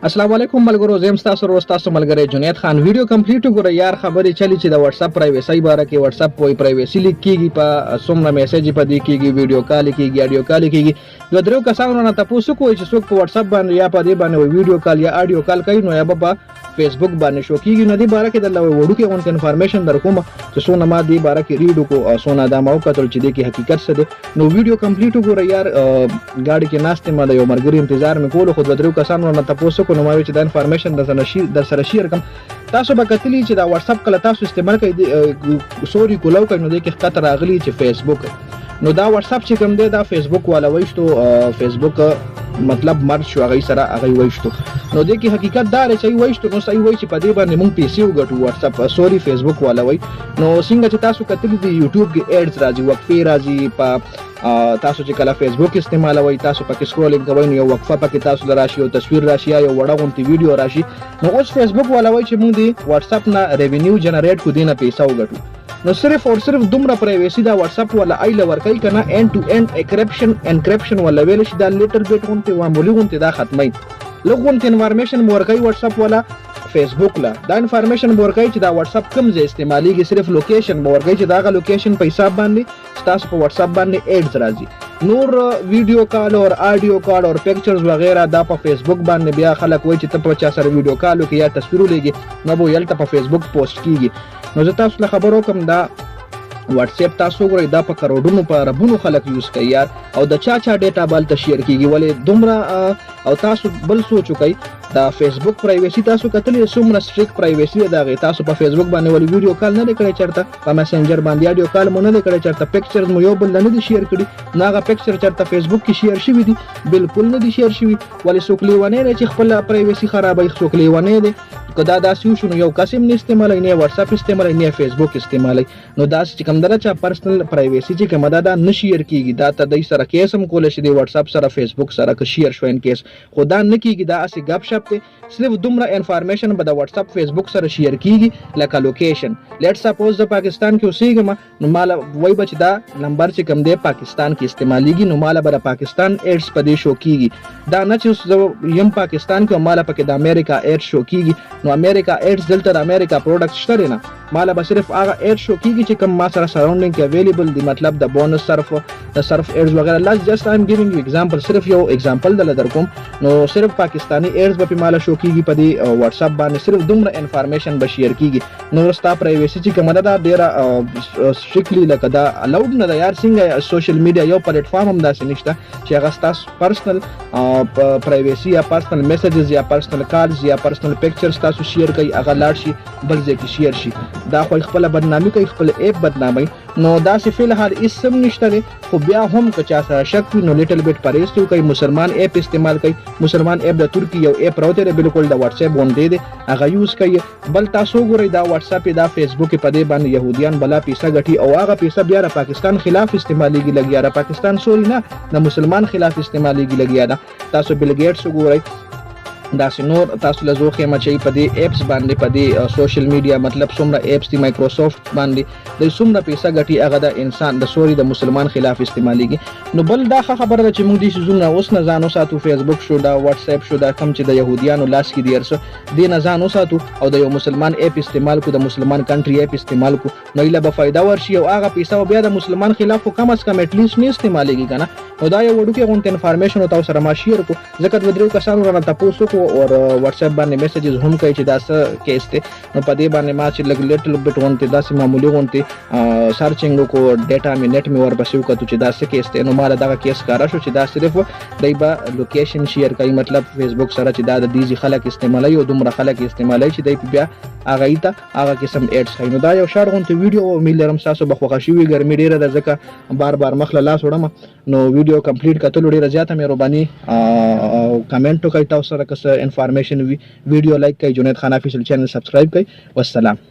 السلام علیکم ملګرو، زم تاسو ورو تاسو ملګری جنید خان ویډیو کمپلیټ وګورئ. یار خبرې چلی چې د واتس اپ پرایویسي باره کې واتس اپ وای پرایویسي لیک کیږي، په څومره میسج په دې کیږي، ویډیو کال کیږي، اډیو کال کیږي. یو درو کسانو نه تاسو کوی چې څوک په واتس اپ باندې یا په دې باندې ویډیو کال یا اډیو کال کوي نو یا په فیسبوک باندې شو کیږي. نو دې باره کې د وړو کې اون انفارمیشن درکوم چې څونه ما دې باره کې ریډ کو او څونه دا ما وکړل چې دې کې حقیقت څه دی. نو ویډیو کمپلیټ وګورئ. یار گاډي کې ناشته ما د یو مرګري انتظار مې کول، خو درو کسانو نه تاسو کو نو ما چې د انفارمیشن در سره شیر کوم. تاسو به کتلی چې دا واتس اپ کله تاسو استعمال کوئ سوري کولو کوي نو د کې خطر راغلی چې فیسبوک نو دا واتس اپ چې کوم دی دا فیسبوک والا وایشتو فیسبوک مطلب مرج شو هغه سره هغه وایشتو. نو د کې حقیقت دا لري چې وایشتو نو صحیح وای چې په دې باندې مونږ پیسې وګټو. واتس اپ سوري فیسبوک والا وای نو څنګه چې تاسو کتلی دی یوټیوب کې ایډز راځي، وقفې راځي، په تاسو چې کله فیسبوک استعمالوي تاسو پکې سکرولینګ کوئ نو یو وقفه پکې تاسو لراشي او تصویر راشي یا یو وړه غونټي ویډیو راشي. نو اوس فیسبوک والا وای چې موږ دی واتس اپ نه ریونیو جنریټ کو دینه پیسې وګټو. نو صرف اور صرف دومره پرایویسي دا واتس اپ والا ایله ورکای کنه end to end انکریپشن ولا ویل شي دا لیټر بیت غونټي معمولی غونټي دا ختمي لغونټ انفارمیشن ورکای واتس اپ والا فیسبوک لا دا انفارمیشن ورکای چې دا واتس اپ کوم ځای استعماليږي، صرف لوکیشن ورکای چې دا غا لوکیشن په حساب باندې تاسو په واتس اپ باندې ایډز راځي. نور ویډیو کال اور اډیو کال اور پکچرز وغیرہ دا په فیسبوک باندې بیا خلک وای چې ته په چا سره ویډیو کال وکي یا تصویر لګي نو بو یلته په فیسبوک پوسټ کیږي. نو زه تاسو له خبرو کوم دا واتس اپ تاسو ګورئ دا په کروڑونو په ربونو خلک یوز کوي یار، او د چا ډیټا بل ته شیر کیږي ولې دومره. او تاسو بل سوچ وکئ دا فیسبوک پرایویسي تاسو کتلې څومره سټریک پرایویسي دا غي تاسو په فیسبوک باندې ولې ویډیو کال نه کړی چرته، په میسنجر باندې اډیو کال مونږ نه کړی چرته، پکچرز مو یو بل نه دي شیر کړي ناغه پکچر چرته فیسبوک کې شیر شوی دي، بالکل نه دي شیر شوی ولې څوک لیونه نه چې خپل پرایویسي خرابای، څوک لیونه دي کدا داسې شنو یو قسم نه استعمالای نه واتس اپ استعمالای نه فیسبوک استعمالای. نو دا چې کوم درته پرسنل پرایویسي چې کومه دا نه شیر کیږي دا ته د سره کیسم کول شي د واتس اپ سره فیسبوک سره که شیر شو ان کیس خدا نه کیږي. دا اسی غب شپ ته صرف دومره انفارمیشن به د واتس اپ فیسبوک سره شیر کیږي لکه لوکیشن. لیټ سپوز د پاکستان کې اوسېږم نو مال وای بچ دا نمبر چې کوم دی پاکستان کې استعماليږي نو مال به پاکستان ایډز پدې شو کیږي. دا نه چې یم پاکستان کې مال پکې د امریکا ایډ شو کیږي نو امریکا ایډز دلته د امریکا پروډکټ شته نه مال به صرف هغه ایډ شو کیږي چې کوم ما سره سراوندینګ کې اویلیبل دی، مطلب د بونس صرف ایډز وغیرہ. لاس جست آی ایم ګیوینګ یو ایگزامپل، صرف یو ایگزامپل در کوم. نو صرف پاکستانی ایډز به مال شو کیږي په دې واتس اپ باندې، صرف دومره انفارمیشن به شیر کیږي. نو ستا پرایویسي چې کومه دا ډیره سټریکلی لکه دا الاود نه دا یار. څنګه سوشل میډیا یو پلیټ فارم هم داسې نشته چې هغه تاسو پرسنل پرایویسي یا پرسنل میسجز یا پرسنل کالز یا پرسنل پکچرز تاسو شیر کوي هغه لاړ شي بل ځای کې شیر شي. دا خو خپل بدنامي کوي، خپل ایپ بدنامي. نو دا سه فل هر اسم نشته خو بیا هم که چا سره شک نو لیټل بیٹ پریستو کوي مسلمان ایپ استعمال کوي. مسلمان ایپ د ترکی یو ایپ راوته بالکل د واتس اپ باندې دی هغه یوز کوي. بل تاسو ګورئ دا واتس اپ دا فیسبوک په دې باندې يهوديان بلا پیسې غټي او هغه پیسې بیا د پاکستان خلاف استعماليږي لګیا را پاکستان سوري نه د مسلمان خلاف استعماليږي لګیا دا. تاسو بل ګیټس ګورئ دا نور تاسو له زوخه مچي په دې ایپس باندې په دې سوشل میډیا مطلب څومره ایپس دي مایکروسافټ باندې د څومره پیسې غټي هغه د انسان د سوري د مسلمان خلاف استعماليږي. نو بل دا خبره ده چې موږ دې سيزونه اوس نه ځانو ساتو، فیسبوک شو دا واتس اپ شو دا کم چې د يهوديانو لاس کې دی ارسه دې نه ځانو ساتو او د یو مسلمان ایپ استعمال کو، د مسلمان کنټری ایپ استعمال کو نو ایله به فائدہ ورشي او هغه پیسې بیا د مسلمان خلاف کم از کم اټ لیست نه استعماليږي کنه. نو دا یو وړو کې غونټ انفارمیشن او تاسو سره ما شیر کو ځکه د درو کسانو را تاسو کو او واتس اپ باندې میسجز هم کوي چې دا څه کیس ته نو په دې باندې ما چې لګ لیټل بیٹ ونته داسې معمولی ونته سرچینګ کو ډیټا می نت می ور بسیو کته چې دا څه کیس ته نو مال دا کیس کارا شو چې دا صرف دایبا لوکیشن شیر کوي، مطلب فیسبوک سره چې دا د دیزي خلک استعمالي او دومره خلک استعمالي چې دای بیا هغه ایته هغه قسم ایډز خاینو. دا یو شار غونته ویډیو مې لرم تاسو به خوښ شي ګرمي ډیره د ځکه بار بار مخله لاس وړم نو ویډیو کمپلیټ کتل ډیره زیاته مهرباني او کمنټ کوي تاسو سره که انفارمیشن ویډیو لایک کوي، جنید خان افیشل چینل سبسکرایب کوي. والسلام.